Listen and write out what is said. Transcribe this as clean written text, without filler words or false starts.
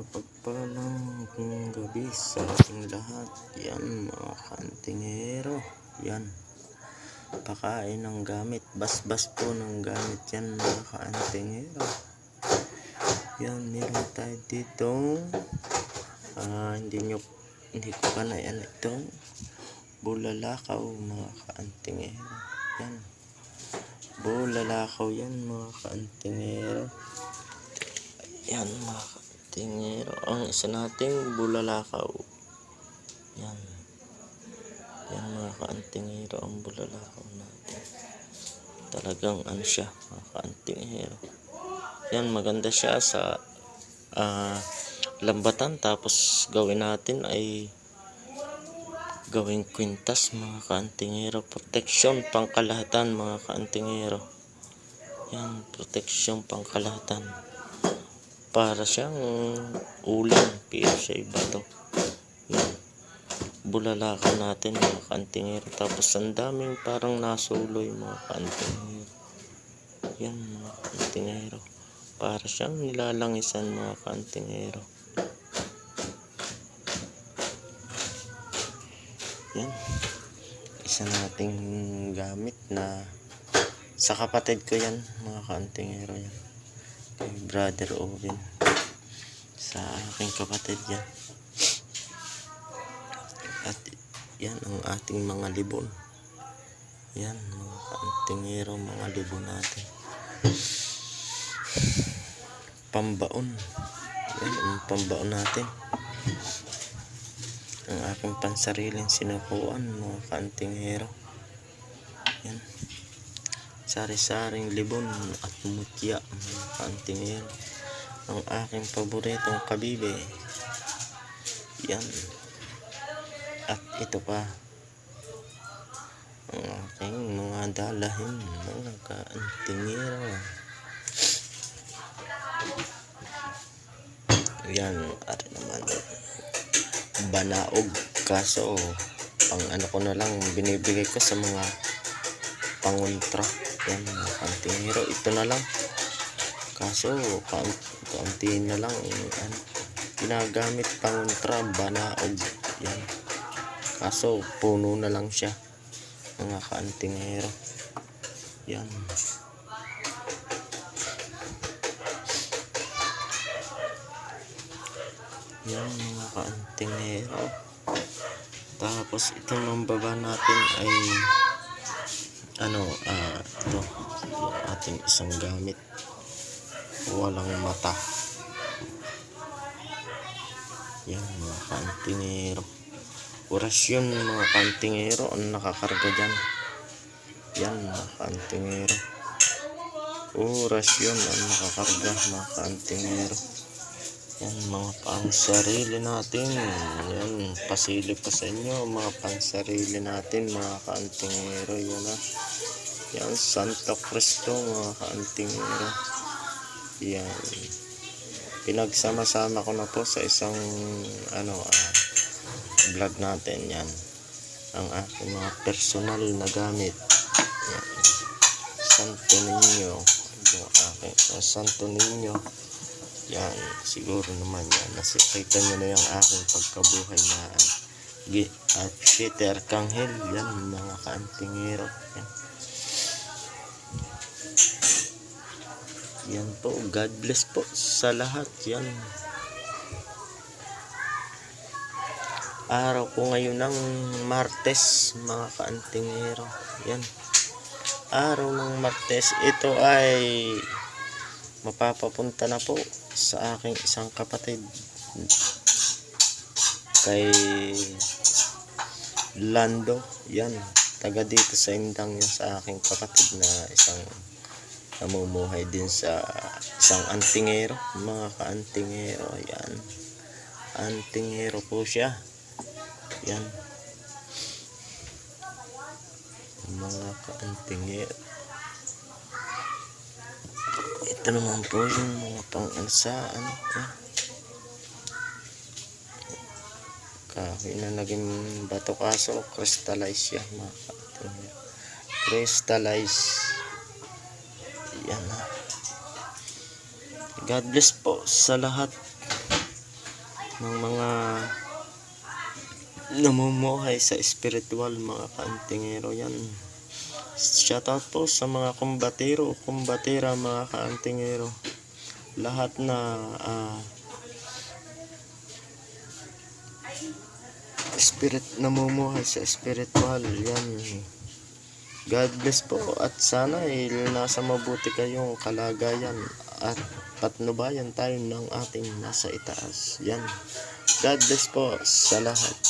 Mapagpalang gabi sa ating lahat. Yan mga kantingero. Yan. Pakain ng gamit. Basbas po ng gamit yan mga kantingero. Yan. Meron tayo dito. Hindi ko pa na yan ito. Bulalakaw mga kantingero. Yan. Bulalakaw yan mga kantingero. Yan mga kantingero, ang isa nating bulalakaw. Yan mga kantingero, ang bulalakaw natin. Talagang ano siya mga kantingero. Yan, maganda siya sa lambatan. Tapos gawin natin ay gawing kwintas mga kantingero. Protection pangkalahatan mga kantingero. Yan, protection pangkalahatan. Para siyang uling pero siya iba to. Yan. Bulalakaw natin mga kantingero. Tapos ang daming parang nasuloy mga kantingero. Yan mga kantingero. Para siyang nilalangisan mga kantingero. Yan. Isa nating gamit na sa kapatid ko yan mga kantingero. Yan. Kay Brother Owen, sa aking kapatid yan. At yan ang ating mga libon. Yan mga kantingero, mga libon natin. Pambaon. Yan ang pambaon natin. Ang aking pansariling sinapuan mga kantingero. Yan. Sari-saring libon at mutya mga kantingero. Ang aking paboritong kabibe. Yan. At ito pa ang aking mga dalahin mga kantingero. Yan. At naman banaog. Kaso ang ano ko na lang binibigay ko sa mga pangontra. Yan mga kantingero, ito na lang. Kaso kaunti na lang ginagamit pangontra, banaog. Yan. Kaso puno na lang siya mga kantingero. Yan. Yan mga kantingero. Tapos itong mambaba natin ay ito yung ating isang gamit, walang mata. Yan mga kantingero. Orasyon mga kantingero ang nakakarga dyan. Yan mga kantingero. Orasyon ang nakakarga mga kantingero. Yan mga pansarili natin. Yan, pasilip ko sa inyo mga pansarili natin mga kantingero. Yan, Santa Cristo mga kantingero. Yan, pinagsama-sama ko na po sa isang vlog natin. Yan ang aking mga personal na gamit. Yan. Santo Niño. Yung aking Santo Niño. Yan, siguro naman yan. Nakita nyo na yung aking pagkabuhay na at Peter Kanghel. Yan mga kantingero. Yan. Yan po, God bless po sa lahat. Yan. Araw ko ngayon ng Martes mga kantingero. Yan. Araw ng Martes. Ito ay mapapapunta na po sa aking isang kapatid. Kay Lando. Yan. Taga dito sa Indang yan sa aking kapatid na isang namumuhay din sa isang antingero mga kaantingero. Yan, antingero po siya. Yan mga kaantingero. Ito naman po yung mga pang-alsaan. Kahoy na naging bato, kaso crystallize siya mga kaantingero. Crystallize. Yan. God bless po sa lahat. ng mga namumuhay sa spiritual, mga kaantingero yan. Shoutout po sa mga kumbatera, mga kaantingero. Lahat na namumuhay sa spiritual yan. God bless po at sana nasa mabuti kayong kalagayan at patnubayan tayo ng ating nasa itaas. Yan. God bless po sa lahat.